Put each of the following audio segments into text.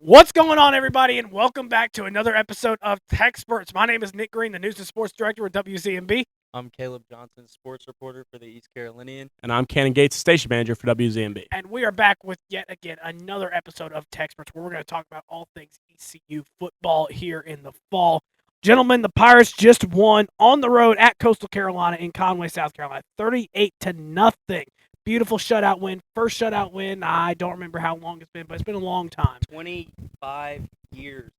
What's going on, everybody, and welcome back to another episode of TECSpertZ. My name is Nick Green, the News and Sports Director at WZMB. I'm Caleb Johnson, sports reporter for the East Carolinian. And I'm Cannon Gates, station manager for WZMB. And we are back with yet again another episode of TECSpertZ where we're going to talk about all things ECU football here in the fall. Gentlemen, the Pirates just won on the road at Coastal Carolina in Conway, South Carolina, 38-0. Beautiful shutout win. First shutout win. I don't remember how long it's been, but it's been a long time. 25 years.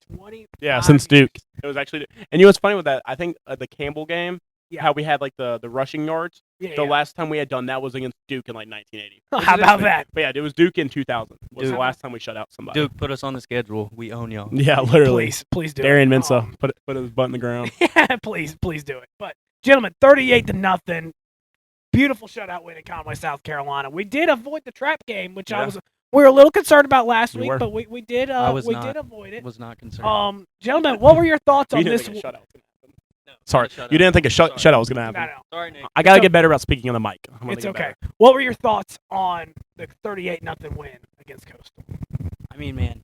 Since Duke. It was actually, and you know what's funny with that? I think the Campbell game, how we had like the rushing yards. The last time we had done that was against Duke in like 1980. How about that? But yeah, it was Duke in 2000. Was the last time we shut out somebody. Duke, put us on the schedule. We own y'all. Yeah, literally. Please do Darian it. Mensah put his butt in the ground. Yeah, please do it. But gentlemen, 38-0. Beautiful shutout win in Conway, South Carolina. We did avoid the trap game, which we were a little concerned about last week, but we did did avoid it. Was not concerned. Gentlemen, what were your thoughts on this? Sorry, you didn't think a shutout was going to happen. No. Sorry, Nick. I got to get better about speaking on the mic. It's okay. What were your thoughts on the 38-0 win against Coastal? I mean, man,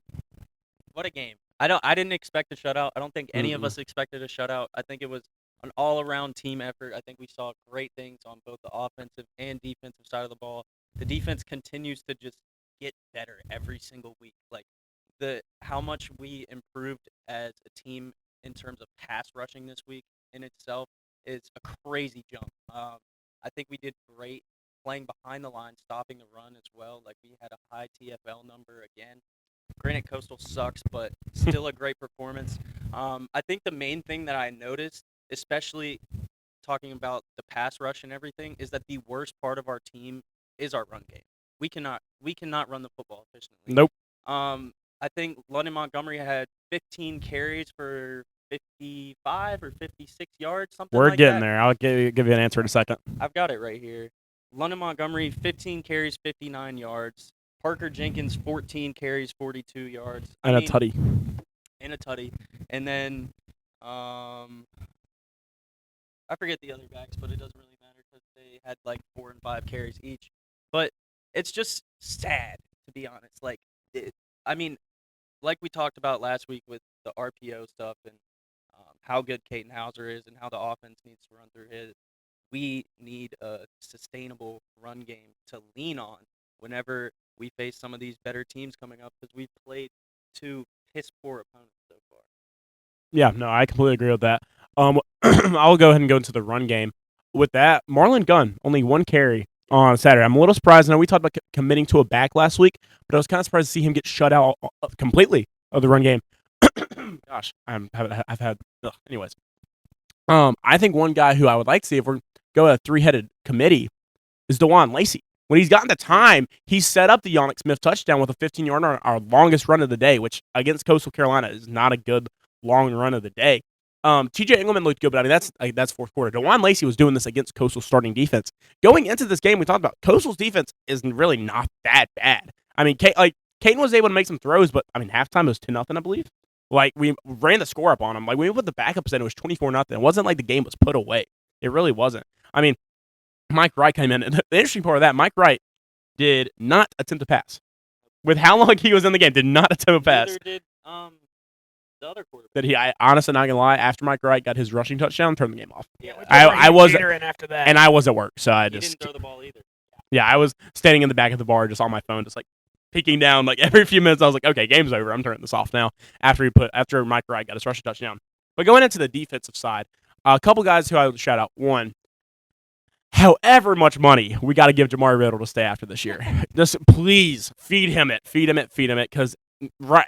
what a game. I didn't expect a shutout. I don't think any of us expected a shutout. I think it was an all-around team effort. I think we saw great things on both the offensive and defensive side of the ball. The defense continues to just get better every single week. Like how much we improved as a team in terms of pass rushing this week in itself is a crazy jump. I think we did great playing behind the line, stopping the run as well. Like we had a high TFL number again. Granted, Coastal sucks, but still a great performance. I think the main thing that I noticed, especially talking about the pass rush and everything, is that the worst part of our team is our run game. We cannot run the football efficiently. Nope. I think London Montgomery had 15 carries for 55 or 56 yards, something like that. We're getting there. I'll give you an answer in a second. I've got it right here. London Montgomery, 15 carries, 59 yards. Parker Jenkins, 14 carries, 42 yards. A tutty. And a tutty. And then I forget the other backs, but it doesn't really matter because they had like 4 and 5 carries each. But it's just sad, to be honest. Like we talked about last week with the RPO stuff and how good Caden Hauser is and how the offense needs to run through his. We need a sustainable run game to lean on whenever we face some of these better teams coming up because we've played 2 piss-poor opponents so far. Yeah, no, I completely agree with that. I'll go ahead and go into the run game. With that, Marlon Gunn, only 1 carry on Saturday. I'm a little surprised. I know we talked about committing to a back last week, but I was kind of surprised to see him get shut out completely of the run game. Gosh, anyways. I think one guy who I would like to see if we're going a 3-headed committee is DeJuan Lacey. When he's gotten the time, he set up the Yannick Smith touchdown with a 15-yarder, our longest run of the day, which against Coastal Carolina is not a good long run of the day. TJ Engelman looked good, but I mean that's fourth quarter. DeJuan Lacey was doing this against Coastal's starting defense. Going into this game, we talked about Coastal's defense is really not that bad. I mean, Caden was able to make some throws, but I mean halftime it was 2-0, I believe. Like we ran the score up on him. Like when we put the backups in, it was 24-0. It wasn't like the game was put away. It really wasn't. I mean, Mike Wright came in. The interesting part of that, Mike Wright did not attempt a pass. With how long he was in the game, did not attempt a pass. Neither did the other quarterback. That I honestly not gonna lie, after Mike Wright got his rushing touchdown, turned the game off. Yeah, I was after that. And I was at work, so I just didn't throw the ball either. Yeah, I was standing in the back of the bar just on my phone, just like peeking down. Like every few minutes, I was like, okay, game's over. I'm turning this off now. After Mike Wright got his rushing touchdown. But going into the defensive side, a couple guys who I would shout out. One, however much money we got to give Jamari Riddle to stay after this year, just please feed him it, because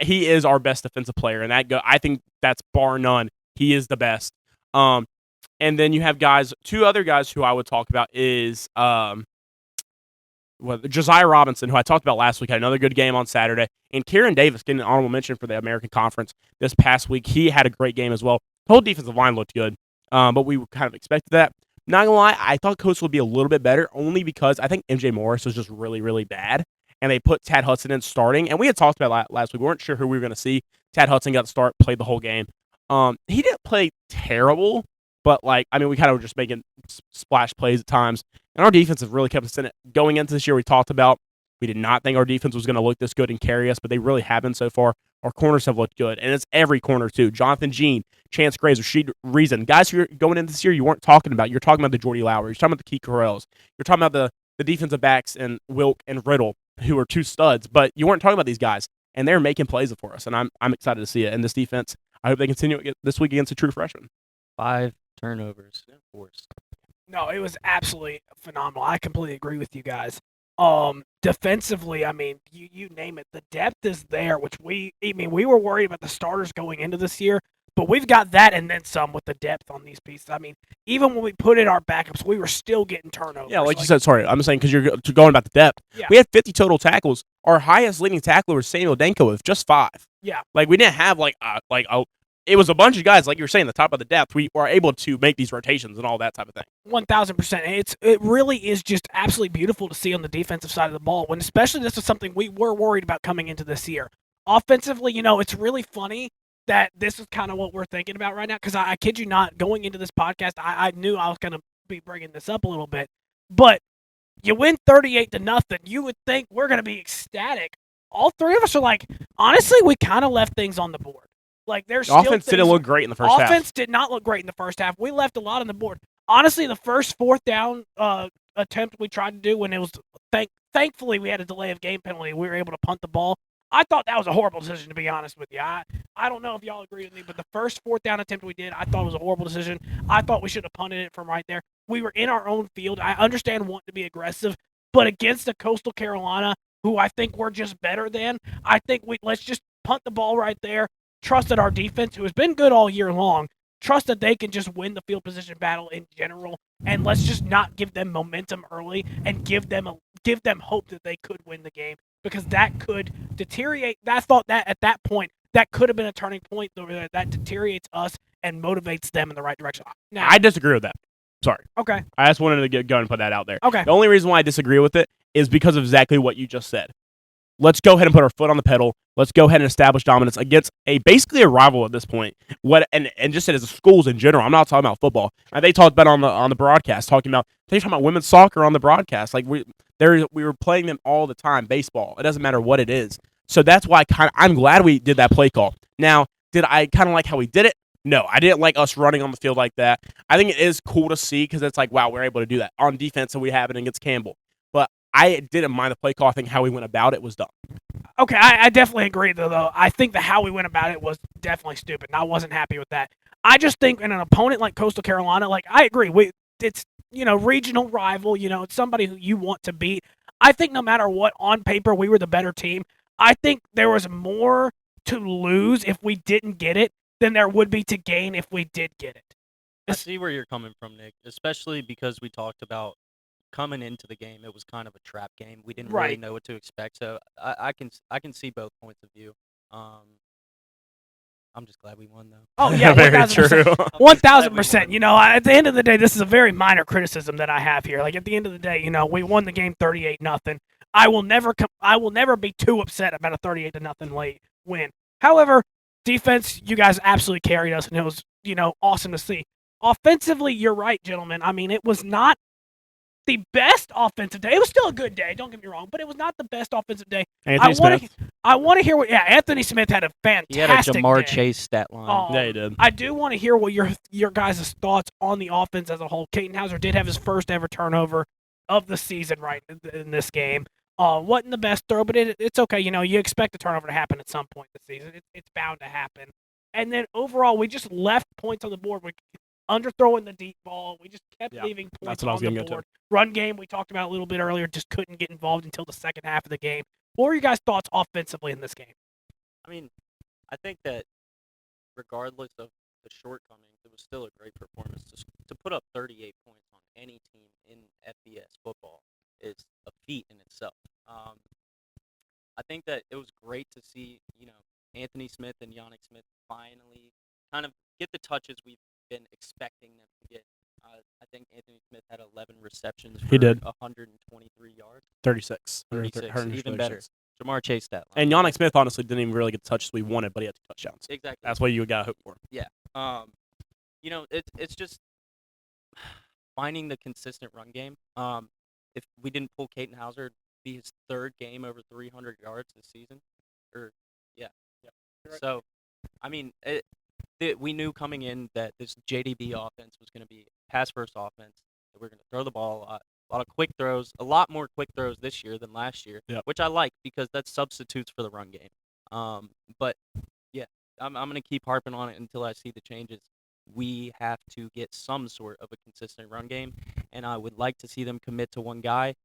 he is our best defensive player, and I think that's bar none. He is the best. And then you have two other guys who I would talk about is Josiah Robinson, who I talked about last week, had another good game on Saturday, and Kieran Davis getting an honorable mention for the American Conference this past week. He had a great game as well. The whole defensive line looked good, but we kind of expected that. Not gonna lie, I thought Coastal would be a little bit better, only because I think MJ Morris was just really, really bad, and they put Tad Hudson in starting. And we had talked about last week. We weren't sure who we were going to see. Tad Hudson got to start, played the whole game. He didn't play terrible, but we kind of were just making splash plays at times. And our defense has really kept us in it. Going into this year, we talked about We did not think our defense was going to look this good and carry us, but they really haven't so far. Our corners have looked good, and it's every corner too. Jonathan Jean, Chance Graves, Rashid Reason. Guys who are going into this year you weren't talking about. You're talking about the Jordy Lowry. You're talking about the Keith Carrells. You're talking about the defensive backs and Wilk and Riddle, who are 2 studs, but you weren't talking about these guys, and they're making plays for us, and I'm excited to see it. And this defense, I hope they continue it this week against a true freshman. 5 turnovers forced. No, it was absolutely phenomenal. I completely agree with you guys. Defensively, I mean, you name it. The depth is there, which we were worried about the starters going into this year, but we've got that and then some with the depth on these pieces. I mean, even when we put in our backups, we were still getting turnovers. Yeah, like you said, sorry, I'm saying because you're going about the depth. Yeah. We had 50 total tackles. Our highest leading tackler was Samuel Denko with just 5. Yeah. Like, we didn't have, it was a bunch of guys, like you were saying, the top of the depth. We were able to make these rotations and all that type of thing. 1,000%. It really is just absolutely beautiful to see on the defensive side of the ball, when especially this is something we were worried about coming into this year. Offensively, it's really funny that this is kind of what we're thinking about right now, because I kid you not, going into this podcast, I knew I was going to be bringing this up a little bit, but you win 38-0, you would think we're going to be ecstatic. All 3 of us are like, honestly, we kind of left things on the board. Like, there's still offense didn't look great in the first half. Offense did not look great in the first half. We left a lot on the board. Honestly, the first 4th down attempt we tried to do, when it was thankfully we had a delay of game penalty, we were able to punt the ball. I thought that was a horrible decision, to be honest with you. I don't know if y'all agree with me, but the first 4th down attempt we did, I thought was a horrible decision. I thought we should have punted it from right there. We were in our own field. I understand wanting to be aggressive, but against a Coastal Carolina, who I think we're just better than, I think let's just punt the ball right there. Trust that our defense, who has been good all year long, trust that they can just win the field position battle in general, and let's just not give them momentum early and give them hope that they could win the game, because that could deteriorate. I thought that at that point, that could have been a turning point that deteriorates us and motivates them in the right direction. Now, I disagree with that. Sorry. Okay. I just wanted to go and put that out there. Okay. The only reason why I disagree with it is because of exactly what you just said. Let's go ahead and put our foot on the pedal. Let's go ahead and establish dominance against basically a rival at this point. And just as schools in general. I'm not talking about football. They talked about on the broadcast, talking about women's soccer on the broadcast. Like we were playing them all the time. Baseball. It doesn't matter what it is. So that's why I'm glad we did that play call. Now, did I kind of like how we did it? No, I didn't like us running on the field like that. I think it is cool to see, because it's like, wow, we're able to do that on defense, and we have it against Campbell. But I didn't mind the play call. I think how we went about it was dumb. Okay, I definitely agree, though. I think that how we went about it was definitely stupid, and I wasn't happy with that. I just think in an opponent like Coastal Carolina, like, I agree. It's, regional rival. It's somebody who you want to beat. I think no matter what, on paper, we were the better team. I think there was more to lose if we didn't get it than there would be to gain if we did get it. I see where you're coming from, Nick, especially because we talked about coming into the game, it was kind of a trap game. We didn't really know what to expect, so I can see both points of view. I'm just glad we won, though. Oh, yeah, very true. 1,000%. At the end of the day, this is a very minor criticism that I have here. Like, at the end of the day, we won the game 38-0. I will never be too upset about a 38-0 late win. However, defense, you guys absolutely carried us, and it was, awesome to see. Offensively, you're right, gentlemen. I mean, it was not the best offensive day. It was still a good day, don't get me wrong, but it was not the best offensive day. Anthony Smith. I want to hear what. Yeah, Anthony Smith had a fantastic. He had a Jamar day. Chase stat line. Yeah, he did. I do want to hear what your guys' thoughts on the offense as a whole. Caden Hauser did have his first ever turnover of the season right in this game. Wasn't the best throw, but it's okay. You expect a turnover to happen at some point this season. It's bound to happen. And then overall, we just left points on the board. We underthrowing the deep ball. We just kept leaving points on the board. Run game, we talked about a little bit earlier, just couldn't get involved until the second half of the game. What were your guys' thoughts offensively in this game? I mean, I think that regardless of the shortcomings, it was still a great performance. To put up 38 points on any team in FBS football is a feat in itself. I think that it was great to see, Anthony Smith and Yannick Smith finally kind of get the touches we've been expecting them to get. I think Anthony Smith had 11 receptions for 123 yards. 36. 36, even better. Jamar Chase stat line. And Yannick Smith honestly didn't even really get the touches we wanted, but he had 2 touchdowns. Exactly. That's what you got to hope for. Yeah. It's just finding the consistent run game. If we didn't pull Caden Hauser, be his third game over 300 yards this season. Or yeah. Right. So, I mean, we knew coming in that this JDB offense was going to be pass-first offense. That we're going to throw the ball a lot of quick throws, a lot more quick throws this year than last year, Yep. which I like because that's substitutes for the run game. But yeah, I'm going to keep harping on it until I see the changes. We have to get some sort of a consistent run game, and I would like to see them commit to one guy,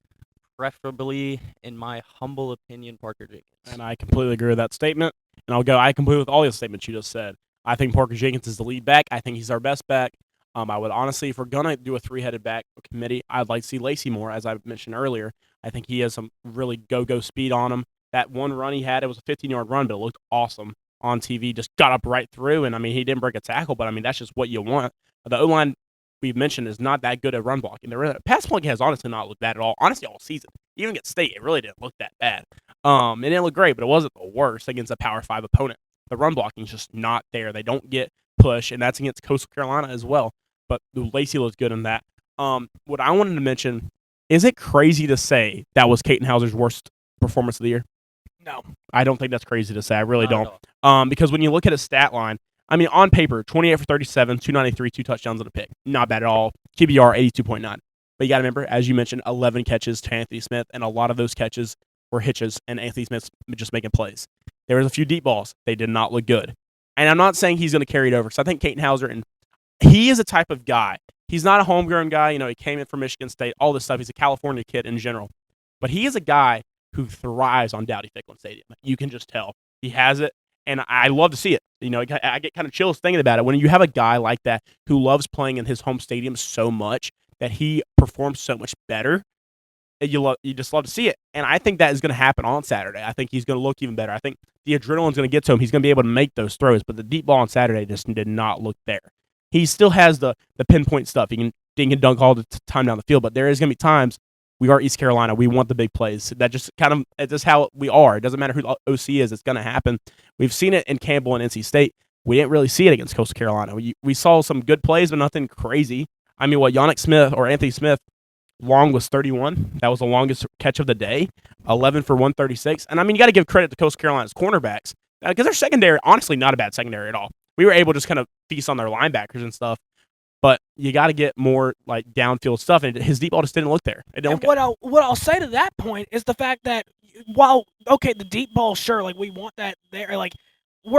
preferably, in my humble opinion, Parker Jenkins. And I completely agree with that statement. And I completely with all the statements you just said. I think Parker Jenkins is the lead back. I think he's our best back. I would honestly, if we're going to do a three-headed back committee, I'd like to see Lacey more, as I mentioned earlier. I think he has some really go-go speed on him. That one run he had, it was a 15-yard run, but it looked awesome on TV. Just got up right through, and, I mean, he didn't break a tackle, but, I mean, that's just what you want. The O-line we've mentioned is not that good at run blocking. The pass blocking has honestly not looked bad at all. Honestly, all season. Even against State, it really didn't look that bad. It didn't look great, but it wasn't the worst against a Power 5 opponent. The run blocking is just not there. They don't get push, and that's against Coastal Carolina as well. But Lacey looks good in that. What I wanted to mention, is it crazy to say that was Caden Hauser's worst performance of the year? No. I don't think that's crazy to say. I really Not at don't. all. Because when you look at his stat line, I mean, on paper, 28 for 37, 293, 2 touchdowns and a pick. Not bad at all. QBR, 82.9. But you got to remember, as you mentioned, 11 catches to Anthony Smith, and a lot of those catches were hitches, and Anthony Smith just making plays. There was a few deep balls. They did not look good. And I'm not saying he's going to carry it over, because I think Caden Hauser, and he is a type of guy. He's not a homegrown guy. You know, he came in from Michigan State, all this stuff. He's a California kid in general. But he is a guy who thrives on Dowdy-Ficklen Stadium. You can just tell. He has it, and I love to see it. You know, I get kind of chills thinking about it. When you have a guy like that who loves playing in his home stadium so much that he performs so much better, you just love to see it. And I think that is going to happen on Saturday. I think he's going to look even better. I think the adrenaline's going to get to him. He's going to be able to make those throws, but the deep ball on Saturday just did not look there. He still has the pinpoint stuff. He can ding and dunk all the time down the field, but there is going to be times. We are East Carolina. We want the big plays. That just kind of it's just how we are. It doesn't matter who the OC is. It's going to happen. We've seen it in Campbell and NC State. We didn't really see it against Coastal Carolina. We saw some good plays, but nothing crazy. I mean, Yannick Smith or Anthony Smith, long was 31. That was the longest catch of the day. 11 for 136. And, I mean, you got to give credit to Coastal Carolina's cornerbacks because their secondary, honestly, not a bad secondary at all. We were able to just kind of feast on their linebackers and stuff. But you got to get more like downfield stuff, and his deep ball just didn't look there. It didn't look what I'll say to that point is the fact that while the deep ball, sure, like we want that there, like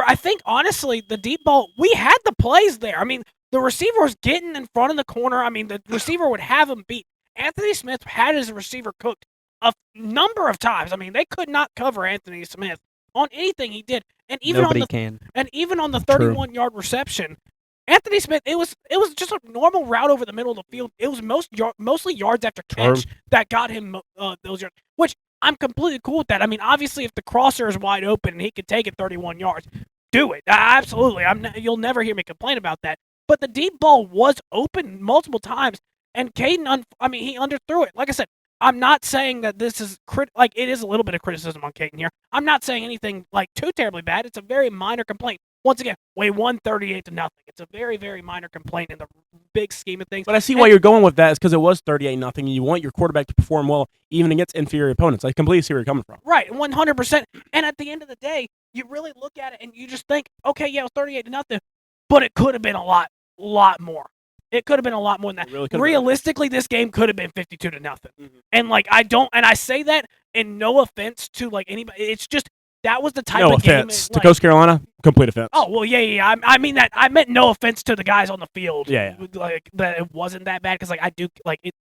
I think honestly the deep ball, we had the plays there. I mean, the receiver was getting in front of the corner. I mean, the receiver would have him beat. Anthony Smith had his receiver cooked a number of times. I mean, they could not cover Anthony Smith on anything he did, and even Nobody on the can. and even on the 31-yard reception. Anthony Smith, it was just a normal route over the middle of the field. It was mostly yards after catch that got him those yards, which I'm completely cool with that. I mean, obviously, if the crosser is wide open and he can take it 31 yards, do it. Absolutely. You'll never hear me complain about that. But the deep ball was open multiple times, and Caden, he underthrew it. Like I said, I'm not saying that this is it is a little bit of criticism on Caden here. I'm not saying anything like too terribly bad. It's a very minor complaint. Once again, we won 38-0. It's a very, very minor complaint in the big scheme of things. But I see why you're going with that is because it was 38-0, and you want your quarterback to perform well even against inferior opponents. I completely see where you're coming from. Right, 100%. And at the end of the day, you really look at it and you just think, okay, yeah, it was 38-0, but it could have been a lot more. It could have been a lot more than that. Really realistically, this game could have been 52-0. Mm-hmm. And I say that in no offense to anybody. It's just that was the type of game. No offense to Coastal Carolina. Complete offense. Oh well, yeah. I mean that. I meant no offense to the guys on the field. Yeah. That it wasn't that bad because I do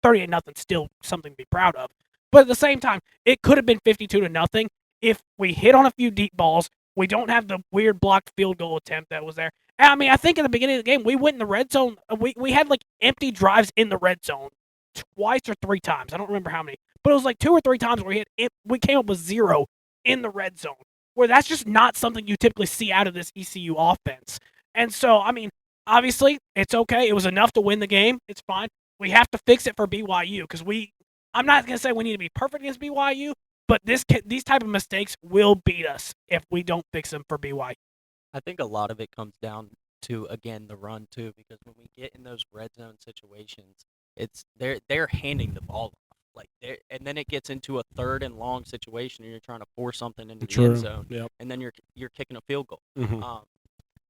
38-0 still something to be proud of. But at the same time, it could have been 52-0 if we hit on a few deep balls. We don't have the weird blocked field goal attempt that was there. And, I mean, I think in the beginning of the game we went in the red zone. We had empty drives in the red zone twice or three times. I don't remember how many, but it was 2 or 3 times where we came up with 0 in the red zone, where that's just not something you typically see out of this ECU offense. And so, I mean, obviously, it's okay. It was enough to win the game. It's fine. We have to fix it for BYU because I'm not going to say we need to be perfect against BYU, but these type of mistakes will beat us if we don't fix them for BYU. I think a lot of it comes down to, again, the run, too, because when we get in those red zone situations, they're handing the ball off. and then it gets into a 3rd and long situation, and you're trying to force something into the True. end zone, Yep. and then you're kicking a field goal. Mhm.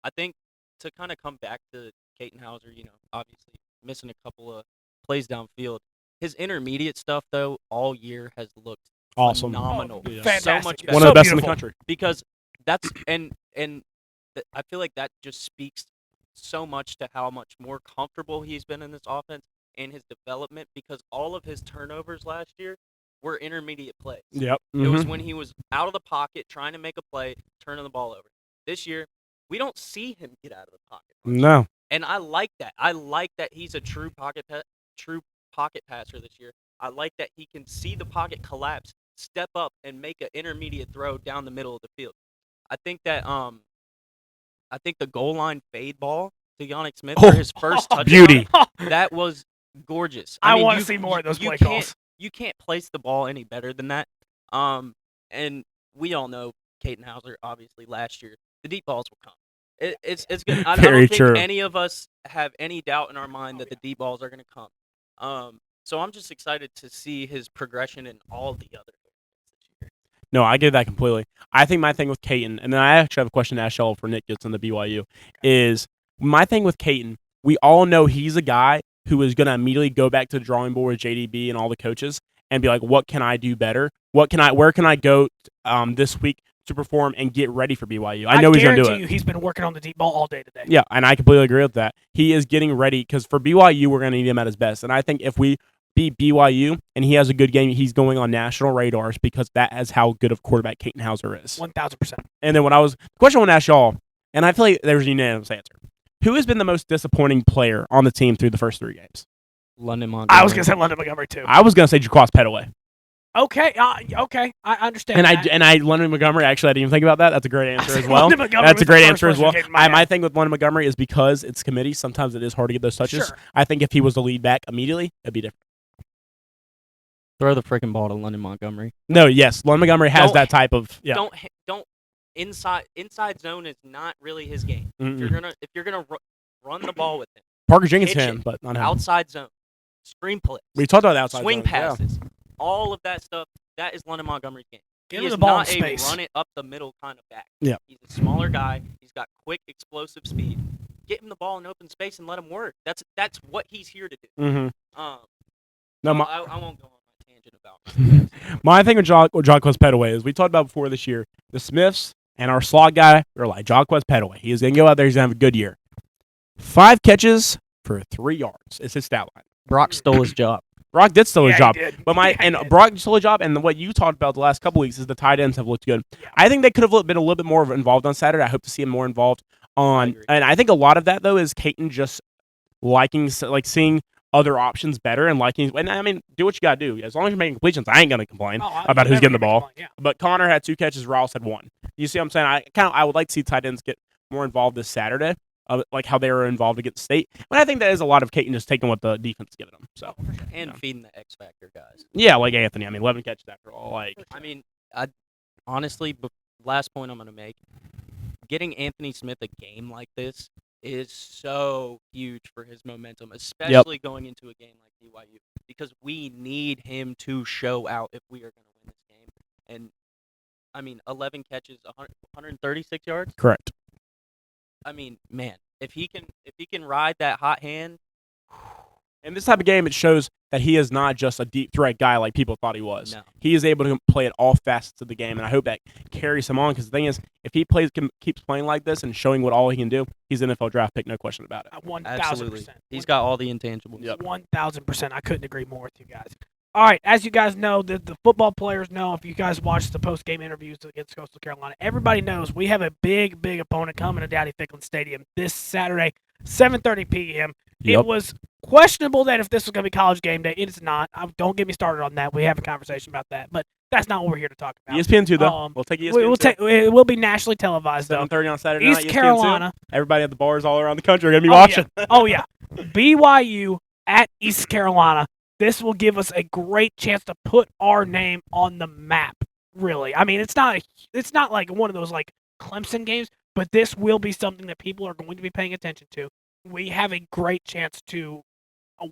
I think to kind of come back to Katon Hauser, obviously missing a couple of plays downfield. His intermediate stuff, though, all year has looked Awesome. phenomenal. Oh, Yeah. fantastic. So much better. One of the best in the beautiful. country. Because that's I feel like that just speaks so much to how much more comfortable he's been in this offense and his development, because all of his turnovers last year were intermediate plays. Yep. It was Mhm. when he was out of the pocket trying to make a play, turning the ball over. This year, we don't see him get out of the pocket much. No. And I like that. I like that he's a true pocket passer this year. I like that he can see the pocket collapse, step up, and make an intermediate throw down the middle of the field. I think the goal line fade ball to Yannick Smith for his first touchdown. Beauty. That was gorgeous. I mean, want to you- see more of those you play can't- calls. You can't place the ball any better than that. And we all know Katon Hauser, obviously, last year, the deep balls will come. It's good. I Very don't think true. any of us have any doubt in our mind that the deep balls are going to come. So I'm just excited to see his progression in all the other areas this year. No, I get that completely. I think my thing with Katon, and then I actually have a question to ask y'all for Nick gets on the BYU, is my thing with Katon, we all know he's a guy who is going to immediately go back to the drawing board with JDB and all the coaches and be like, what can I do better? Where can I go this week to perform and get ready for BYU? I know he's going to do guarantee it. you he's been working on the deep ball all day today. Yeah, and I completely agree with that. He is getting ready because for BYU, we're going to need him at his best. And I think if we beat BYU and he has a good game, he's going on national radars because that is how good of quarterback Katon Hauser is. 1,000%. And then the question I want to ask y'all, and I feel like there's a unanimous answer. Who has been the most disappointing player on the team through the first 3 games? London Montgomery. I was going to say London Montgomery, too. I was going to say Jaquaz Petaway. Okay, I understand And that. London Montgomery, actually, I didn't even think about that. That's a great answer as well. London Montgomery That's was a the great first answer as person well. that came to my My head. thing with London Montgomery is because it's committee, sometimes it is hard to get those touches. Sure. I think if he was the lead back immediately, it'd be different. Throw the freaking ball to London Montgomery. No, yes, London Montgomery has Don't- that type of Don't inside zone is not really his game. Mm-mm. If you're gonna run the ball with him, Parker Jenkins pitch can, it. but not him. outside zone, screen plays, We talked about the outside swing zone, yeah. passes, all of that stuff. That is London Montgomery's game. Give He him is the ball in not a space. run it up the middle kind of back. Yeah. He's a smaller guy. He's got quick, explosive speed. Get him the ball in open space and let him work. That's what he's here to do. Mm-hmm. Um, No, I won't go on my tangent about. my thing with Jaquez Petaway is we talked about before this year, the Smiths and our slot guy were like, Jaquez Petaway. He is going to go out there. He's going to have a good year. 5 catches for 3 yards. It's his stat line. Brock stole his job. Brock did steal his Yeah, job. he did. But Yeah, he did. Brock stole his job, and what you talked about the last couple weeks is the tight ends have looked good. Yeah. I think they could have been a little bit more involved on Saturday. I hope to see him more involved on, agree. and I think a lot of that though is Katon just liking seeing other options better and liking. And I mean, do what you gotta do. As long as you're making completions, I ain't gonna complain Oh, about who's never getting the gonna ball. complain, yeah. But Connor had 2 catches. Rouse had 1. You see what I'm saying? I would like to see tight ends get more involved this Saturday, like how they were involved against State. But I think that is a lot of Katon just taking what the defense is giving them. So And Yeah. feeding the X Factor guys. yeah, like Anthony. I mean, 11 catches after all. Like I mean, honestly, last point I'm going to make, getting Anthony Smith a game like this is so huge for his momentum, especially going into a game like BYU, because we need him to show out if we are going to win this game. And, I mean, 11 catches, 136 yards? correct. I mean, man, if he can ride that hot hand, In this type of game, it shows that he is not just a deep threat guy like people thought he was. No. He is able to play at all facets of the game, and I hope that carries him on. Because the thing is, if he keeps playing like this and showing what all he can do, he's an NFL draft pick, no question about it. absolutely. 1,000%. He's got all the intangibles. Yep. 1,000%. I couldn't agree more with you guys. All right, as you guys know, the football players know, if you guys watch the post-game interviews against Coastal Carolina, everybody knows we have a big, big opponent coming to Dowdy-Ficklen Stadium this Saturday, 7:30 p.m. Yep. It was questionable that if this was going to be college game day. It is not. Don't get me started on that. We have a conversation about that, but that's not what we're here to talk about. ESPN2, though. We'll take ESPN2. It will be nationally televised, though. 7:30 on Saturday night, East ESPN2. Carolina. Everybody at the bars all around the country are going to be watching. Oh, yeah. BYU at East Carolina. This will give us a great chance to put our name on the map, really. I mean, it's not like one of those like Clemson games, but this will be something that people are going to be paying attention to. We have a great chance to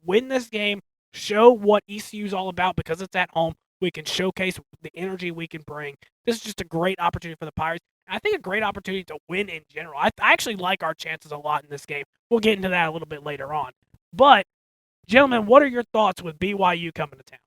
win this game, show what ECU is all about because it's at home. We can showcase the energy we can bring. This is just a great opportunity for the Pirates. I think a great opportunity to win in general. I actually like our chances a lot in this game. We'll get into that a little bit later on. But, gentlemen, what are your thoughts with BYU coming to town?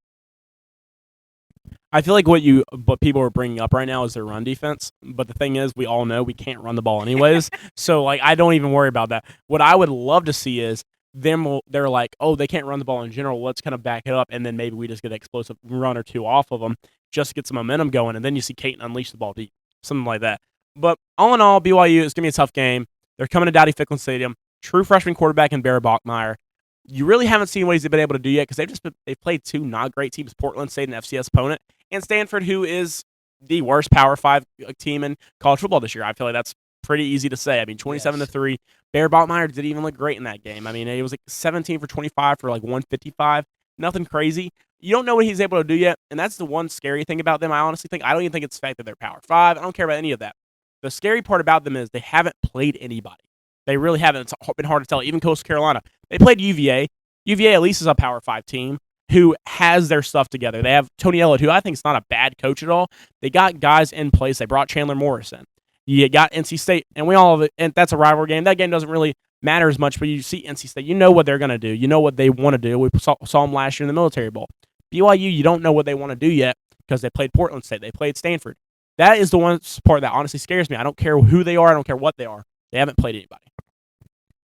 I feel like what people are bringing up right now is their run defense. But the thing is, we all know we can't run the ball anyways. So, like, I don't even worry about that. What I would love to see is they're like, oh, they can't run the ball in general. Let's kind of back it up, and then maybe we just get an explosive run or two off of them just to get some momentum going, and then you see Caton unleash the ball deep, something like that. But all in all, BYU is going to be a tough game. They're coming to Dowdy-Ficklen Stadium. True freshman quarterback in Barry Bachmeyer. You really haven't seen what he's been able to do yet because they've played two not great teams, Portland State, an FCS opponent, and Stanford, who is the worst Power 5 team in college football this year. I feel like that's pretty easy to say. I mean, 27-3. Barry Bachmeyer didn't even look great in that game. I mean, it was like 17 for 25 for like 155. Nothing crazy. You don't know what he's able to do yet, and that's the one scary thing about them. I honestly think I don't even think it's the fact that they're Power 5. I don't care about any of that. The scary part about them is they haven't played anybody. They really haven't. It's been hard to tell. Even Coastal Carolina. They played UVA. UVA at least is a Power 5 team who has their stuff together. They have Tony Ellett, who I think is not a bad coach at all. They got guys in place. They brought Chandler Morrison. You got NC State, and we all have it, and that's a rivalry game. That game doesn't really matter as much, but you see NC State. You know what they're going to do. You know what they want to do. We saw them last year in the Military Bowl. BYU, you don't know what they want to do yet because they played Portland State. They played Stanford. That is the one part that honestly scares me. I don't care who they are. I don't care what they are. They haven't played anybody.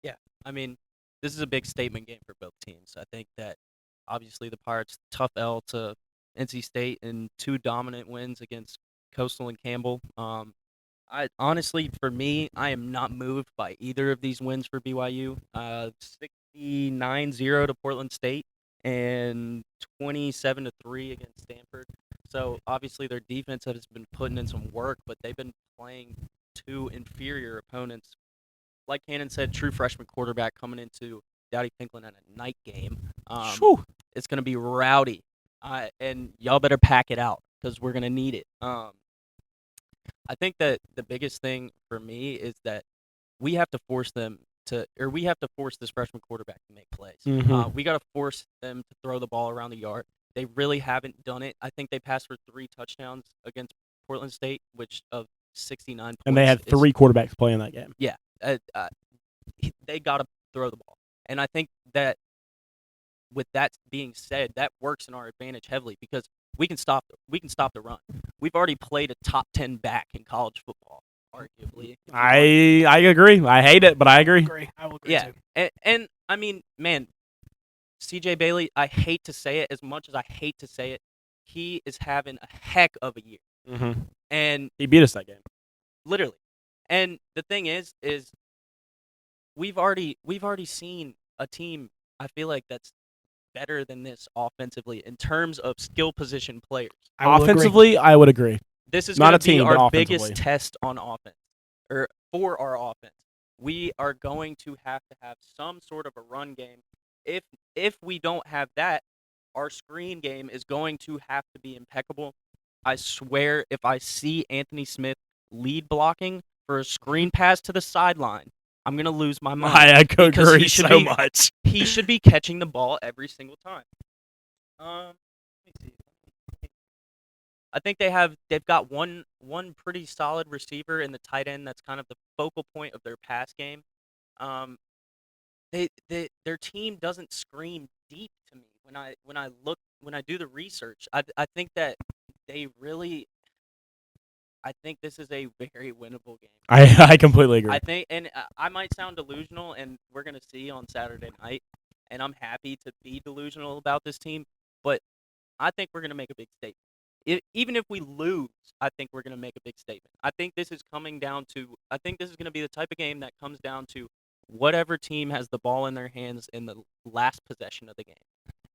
Yeah, I mean, this is a big statement game for both teams. I think that obviously the Pirates tough L to NC State and two dominant wins against Coastal and Campbell. I honestly, for me, I am not moved by either of these wins for BYU. 69-0 to Portland State and 27-3 against Stanford. So obviously their defense has been putting in some work, but they've been playing two inferior opponents. Like Hannon said, true freshman quarterback coming into Dowdy-Ficklen at a night game. It's going to be rowdy, and y'all better pack it out because we're going to need it. I think that the biggest thing for me is that we have to force this freshman quarterback to make plays. Mm-hmm. We got to force them to throw the ball around the yard. They really haven't done it. I think they passed for 3 touchdowns against Portland State, which of 69 points. And they had 3 quarterbacks playing that game. Yeah. They got to throw the ball. And I think that with that being said, that works in our advantage heavily because we can stop the run. We've already played a top 10 back in college football, arguably. I agree. I hate it, but I agree. I will agree too. And I mean, man, CJ Bailey, I hate to say it as much as I hate to say it, he is having a heck of a year. Mm-hmm. And he beat us that game. Literally. And the thing is we've already seen a team, I feel like, that's better than this offensively in terms of skill position players. Offensively, I would agree. This is going to be our biggest test on offense, or for our offense. We are going to have some sort of a run game. If we don't have that, our screen game is going to have to be impeccable. I swear, if I see Anthony Smith lead blocking for a screen pass to the sideline, I'm going to lose my mind. I agree so much. He should be catching the ball every single time. Let me see. I think they've got one pretty solid receiver in the tight end that's kind of the focal point of their pass game. Their team doesn't scream deep to me when I do the research. I think that they really. I think this is a very winnable game. I completely agree. I think, and I might sound delusional, and we're gonna see on Saturday night. And I'm happy to be delusional about this team, but I think we're gonna make a big statement. Even if we lose, I think we're gonna make a big statement. I think this is coming down to. I think this is gonna be the type of game that comes down to whatever team has the ball in their hands in the last possession of the game,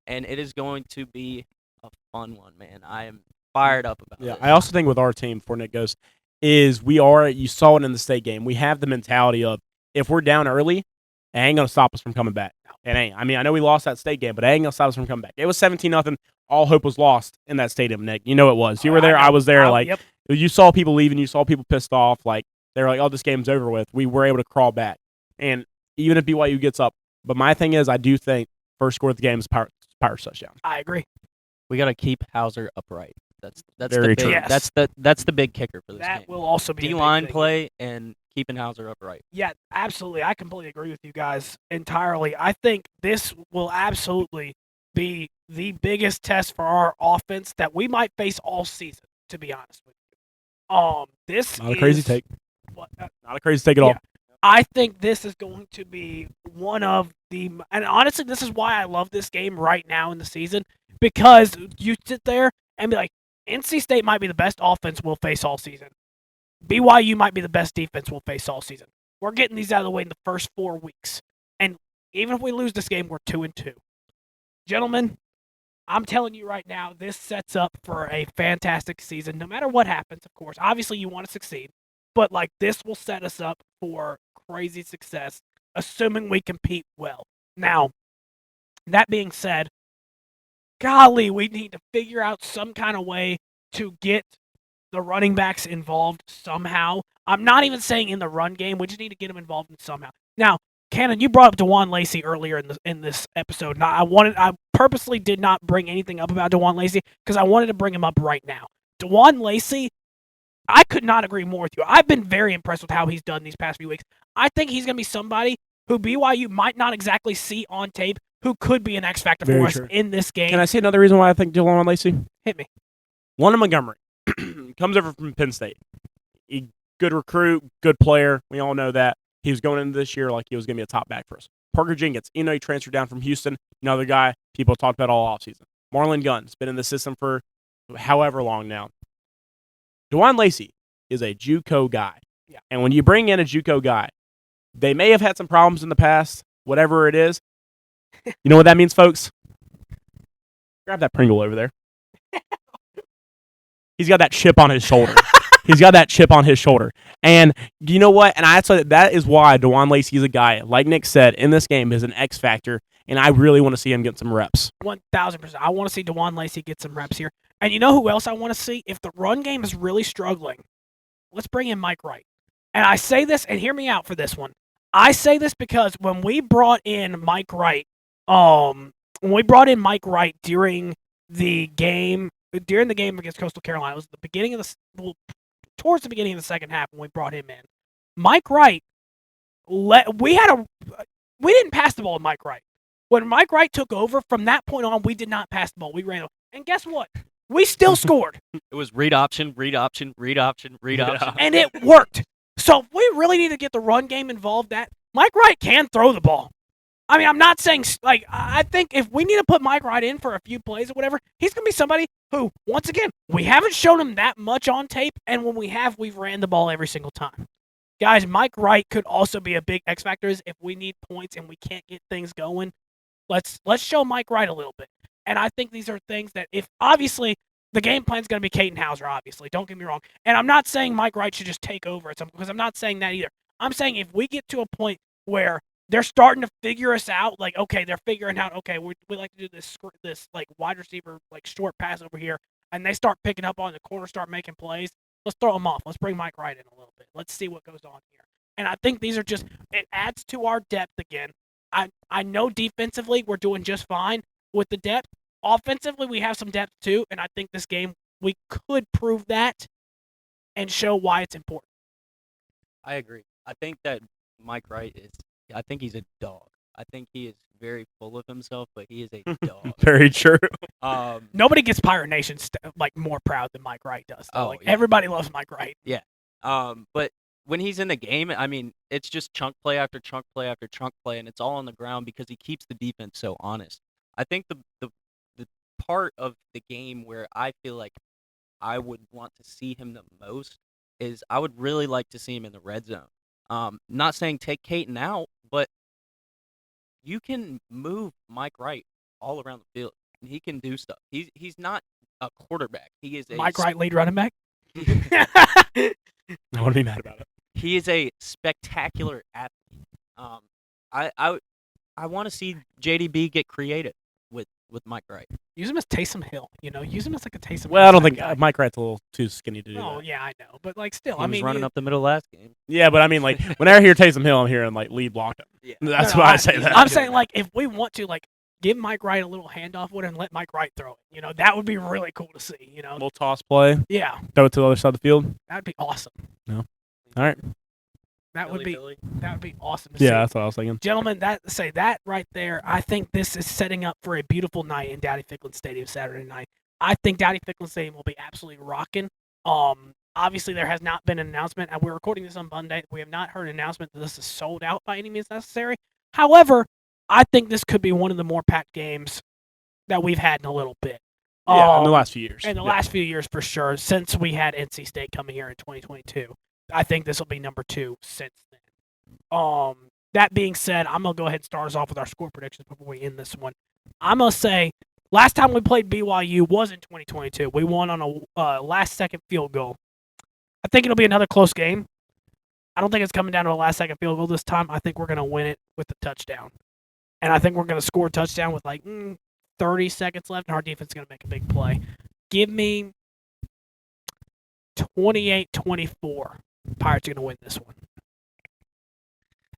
and it is going to be a fun one, man. I am fired up about it. Yeah, I also think with our team, before Nick goes, is you saw it in the state game. We have the mentality of if we're down early, it ain't going to stop us from coming back. It ain't. I mean, I know we lost that state game, but it ain't going to stop us from coming back. It was 17-0. All hope was lost in that stadium, Nick. You know it was. You were there. I was there. Yep. You saw people leaving. You saw people pissed off. Like, they were like, oh, this game's over with. We were able to crawl back. And even if BYU gets up. But my thing is, I do think first score of the game is Power Pirates touchdown. I agree. We got to keep Hauser upright. That's Very the true. big, Yes. that's the big kicker for this That game. will also be a big D-line thing. play and keeping Hauser upright. Yeah, absolutely. I completely agree with you guys entirely. I think this will absolutely be the biggest test for our offense that we might face all season, to be honest with you. This Not a crazy is take. what Not a crazy take at all. Yeah. I think this is going to be one of the, and honestly, this is why I love this game right now in the season, because you sit there and be like, NC State might be the best offense we'll face all season. BYU might be the best defense we'll face all season. We're getting these out of the way in the first 4 weeks. And even if we lose this game, we're 2-2. Gentlemen, I'm telling you right now, this sets up for a fantastic season, no matter what happens, of course. Obviously, you want to succeed, but like this will set us up for crazy success, assuming we compete well. Now, that being said, golly, we need to figure out some kind of way to get the running backs involved somehow. I'm not even saying in the run game. We just need to get them involved in somehow. Now, Cannon, you brought up DeJuan Lacey earlier in this episode. Now, I purposely did not bring anything up about DeJuan Lacey because I wanted to bring him up right now. DeJuan Lacey, I could not agree more with you. I've been very impressed with how he's done these past few weeks. I think he's going to be somebody who BYU might not exactly see on tape who could be an X factor Very for us true. in this game. Can I say another reason why I think DeLon Lacey? Hit me. London Montgomery comes over from Penn State. Good recruit, good player. We all know that. He was going into this year like he was going to be a top back for us. Parker Jenkins, he transferred down from Houston. Another guy people talked about all offseason. Marlon Gunn's been in the system for however long now. DeJuan Lacey is a JUCO guy. Yeah. And when you bring in a JUCO guy, they may have had some problems in the past, whatever it is. You know what that means, folks? Grab that Pringle over there. He's got that chip on his shoulder. He's got that chip on his shoulder. And you know what? And that is why DeJuan Lacey is a guy, like Nick said, in this game is an X factor, and I really want to see him get some reps. 1,000%. I want to see DeJuan Lacey get some reps here. And you know who else I want to see? If the run game is really struggling, let's bring in Mike Wright. And I say this, and hear me out for this one. I say this because when we brought in Mike Wright, during the game against Coastal Carolina, it was the beginning of towards the beginning of the second half when we brought him in. Mike Wright, we didn't pass the ball with Mike Wright. When Mike Wright took over, from that point on, we did not pass the ball. We ran over. And guess what? We still scored. It was read option, read option, read option, read option. And it worked. So if we really need to get the run game involved, Mike Wright can throw the ball. I mean, I'm not saying, I think if we need to put Mike Wright in for a few plays or whatever, he's going to be somebody who, once again, we haven't shown him that much on tape, and when we have, we've ran the ball every single time. Guys, Mike Wright could also be a big X factor if we need points and we can't get things going. Let's show Mike Wright a little bit. And I think these are things that obviously, the game plan is going to be Caden Hauser, obviously. Don't get me wrong. And I'm not saying Mike Wright should just take over at some because I'm not saying that either. I'm saying if we get to a point where they're starting to figure us out, like, okay, they're figuring out, okay, we like to do this like wide receiver, like short pass over here, and they start picking up on the corner, start making plays. Let's throw them off. Let's bring Mike Wright in a little bit. Let's see what goes on here. And I think these are it adds to our depth again. I know defensively we're doing just fine with the depth. Offensively, we have some depth too, and I think this game we could prove that and show why it's important. I agree. I think that Mike Wright I think he's a dog. I think he is very full of himself, but he is a dog. Very true. Nobody gets Pirate Nation more proud than Mike Wright does. Though. Yeah. Everybody loves Mike Wright. Yeah. But when he's in the game, I mean, it's just chunk play after chunk play after chunk play, and it's all on the ground because he keeps the defense so honest. I think the part of the game where I feel like I would want to see him the most is I would really like to see him in the red zone. Not saying take Caden out, but you can move Mike Wright all around the field, and he can do stuff. He's not a quarterback. He is a Mike Wright, lead running back. I wouldn't be mad about it. He is a spectacular athlete. I want to see JDB get creative with Mike Wright. Use him as Taysom Hill. Use him as like a Taysom. Well, I don't think guy. Mike Wright's a little too skinny to do Oh that. yeah, I know, but like still, He was running up the middle last game. Yeah, but I mean, like, whenever I hear Taysom Hill, I'm hearing, like, lead block him. Yeah. That's No, why I say that. I'm saying like if we want to, like give Mike Wright a little handoff with it and let Mike Wright throw it. You know, that would be really cool to see. You know, Little toss play. yeah, Throw it to the other side of the field. that'd be awesome. All right. That would be Billy. awesome to see. Yeah, that's what I was thinking. Gentlemen, that right there, I think this is setting up for a beautiful night in Dowdy Ficklin Stadium Saturday night. I think Dowdy Ficklin Stadium will be absolutely rocking. Obviously, there has not been an announcement, and we're recording this on Monday. We have not heard an announcement that this is sold out by any means necessary. However, I think this could be one of the more packed games that we've had in a little bit. Yeah, in the last few years. In the last few years, for sure, since we had NC State coming here in 2022. I think this will be number 2 since then. That being said, I'm going to go ahead and start us off with our score predictions before we end this one. I'm going to say last time we played BYU was in 2022. We won on a last-second field goal. I think it'll be another close game. I don't think it's coming down to a last-second field goal this time. I think we're going to win it with a touchdown. And I think we're going to score a touchdown with 30 seconds left, and our defense is going to make a big play. Give me 28-24. Pirates are going to win this one.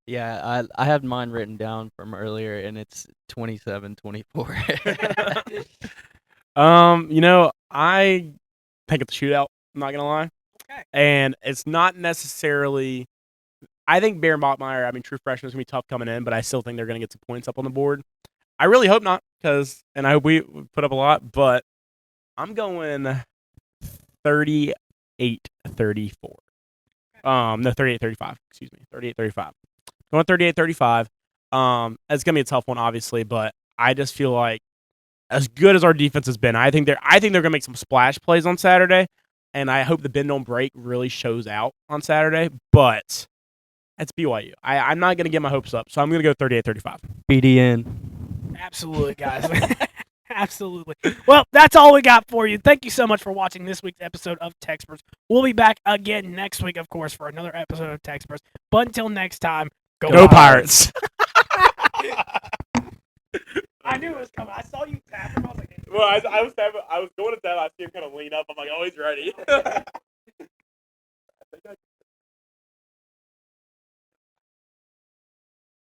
Yeah, I have mine written down from earlier, and it's 27-24. I think it's a shootout. I'm not gonna lie. Okay. And it's not necessarily. I think Bear Bachmeyer, true freshman, is gonna be tough coming in, but I still think they're gonna get some points up on the board. I really hope not, and I hope we put up a lot, but I'm going 38-34. No, 38-35. Excuse me, 38-35. Going 38-35. It's gonna be a tough one, obviously, but I just feel like as good as our defense has been, I think they're gonna make some splash plays on Saturday, and I hope the bend don't break really shows out on Saturday. But it's BYU. I'm not gonna get my hopes up, so I'm gonna go 38-35. BDN. Absolutely, guys. Absolutely. Well, that's all we got for you. Thank you so much for watching this week's episode of TECSpertZ. We'll be back again next week, of course, for another episode of TECSpertZ. But until next time, go Pirates. I knew it was coming. I saw you tap him. I was like, Well, I was going to tap. I see him kind of lean up. I'm like, oh, he's ready.